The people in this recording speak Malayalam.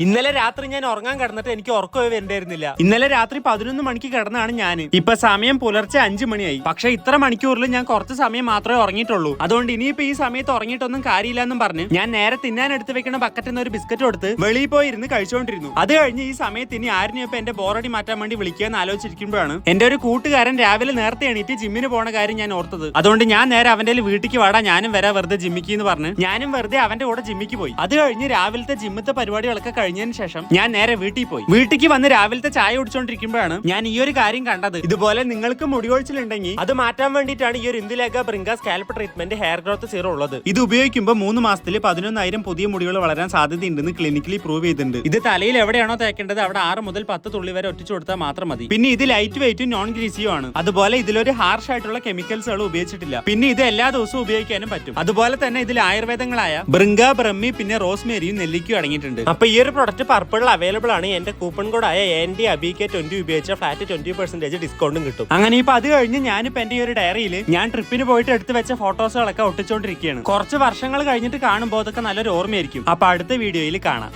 ഇന്നലെ രാത്രി ഞാൻ ഉറങ്ങാൻ കിടന്നിട്ട് എനിക്ക് ഉറക്കമേ വരണ്ടായിരുന്നില്ല. ഇന്നലെ രാത്രി 11 മണിക്ക് കിടന്നാണ് ഞാൻ. ഇപ്പൊ സമയം പുലർച്ചെ 5 മണിയായി. പക്ഷെ ഇത്ര മണിക്കൂറിൽ ഞാൻ കുറച്ച് സമയം മാത്രമേ ഉറങ്ങിയിട്ടുള്ളൂ. അതുകൊണ്ട് ഇനിയിപ്പോ ഈ സമയത്ത് ഉറങ്ങിയിട്ടൊന്നും കാര്യമില്ലെന്നും പറഞ്ഞ് ഞാൻ നേരെ തിന്നാൻ എടുത്ത് വെക്കുന്ന ബക്കറ്റിൽ നിന്ന് ഒരു ബിസ്ക്കറ്റ് കൊടുത്ത് വെളിയിൽ പോയി ഇരുന്ന് കഴിച്ചുകൊണ്ടിരുന്നു. അത് കഴിഞ്ഞ് ഈ സമയത്ത് ഇനി ആരിനും ഇപ്പൊ എന്റെ ബോറടി മാറ്റാൻ വേണ്ടി വിളിക്കുകയെന്ന് ആലോചിച്ചിരിക്കുമ്പോഴാണ് എന്റെ ഒരു കൂട്ടുകാരൻ രാവിലെ നേരത്തെ എണീറ്റ് ജിമ്മിന് പോണ കാര്യം ഞാൻ ഓർത്തത്. അതുകൊണ്ട് ഞാൻ നേരെ അവന്റെ വീട്ടിലേക്ക് വാടാ, ഞാനും വരാ വെറുതെ ജിമ്മിക്ക് എന്ന് പറഞ്ഞ് ഞാനും വെറുതെ അവന്റെ കൂടെ ജിമ്മിക്ക് പോയി. അത് കഴിഞ്ഞ് രാവിലത്തെ ജിമ്മത്തെ പരിപാടികളൊക്കെ കഴിഞ്ഞതിന് ശേഷം ഞാൻ നേരെ വീട്ടിൽ പോയി. വീട്ടിലേക്ക് വന്ന് രാവിലത്തെ ചായ കുടിച്ചോണ്ടിരിക്കുമ്പോഴാണ് ഞാൻ ഈ ഒരു കാര്യം കണ്ടത്. ഇതുപോലെ നിങ്ങൾക്ക് മുടികൊഴിച്ചിലുണ്ടെങ്കിൽ അത് മാറ്റാൻ വേണ്ടിയിട്ടാണ് ഈ ഒരു Indulekha Bringha scalp treatment hair growth zero ഉള്ളത്. ഇത് ഉപയോഗിക്കുമ്പോൾ 3 മാസത്തിൽ 11,000 പുതിയ മുടികൾ വളരാൻ സാധ്യതയുണ്ടെന്ന് ക്ലിനിക്കലി പ്രൂവ് ചെയ്തിട്ടുണ്ട്. ഇത് തലയിൽ എവിടെയാണോ തേക്കേണ്ടത് അവിടെ 6 മുതൽ 10 തുള്ളി വരെ ഒറ്റിച്ചു കൊടുത്താൽ മാത്രം മതി. പിന്നെ ഇത് ലൈറ്റ് വെയിറ്റും നോൺ ഗ്രീസിയും ആണ്. അതുപോലെ ഇതിലൊരു ഹാർഷ് ആയിട്ടുള്ള കെമിക്കൽസുകൾ ഉപയോഗിച്ചിട്ടില്ല. പിന്നെ ഇത് എല്ലാ ദിവസവും ഉപയോഗിക്കാനും പറ്റും. അതുപോലെ തന്നെ ഇതിൽ ആയുർവേദങ്ങളായ ബ്രിങ്ക, ബ്രഹ്മി, പിന്നെ റോസ്മേരിയും നെല്ലിക്കും അടങ്ങിയിട്ടുണ്ട്. അപ്പൊ ഈ ഒരു പ്രൊഡക്റ്റ് പർപ്പിളിൽ അവൈലബിൾ ആണ്. എന്റെ കൂപ്പൺ കോഡായ ANDABK20 ഉപയോഗിച്ച ഫ്ലാറ്റ് 20% ഡിസ്കൗണ്ടും കിട്ടും. അങ്ങനെ ഇപ്പൊ അത് കഴിഞ്ഞ് ഞാനിപ്പോ എന്റെ ഈ ഒരു ഡയറിയിൽ ഞാൻ ട്രിപ്പിന് പോയിട്ട് എടുത്ത് വെച്ച ഫോട്ടോസുകളൊക്കെ ഒട്ടിച്ചോണ്ടിരിക്കുകയാണ്. കുറച്ച് വർഷങ്ങൾ കഴിഞ്ഞിട്ട് കാണുമ്പോൾ അതൊക്കെ നല്ലൊരു ഓർമ്മയായിരിക്കും. അപ്പൊ അടുത്ത വീഡിയോയിൽ കാണാം.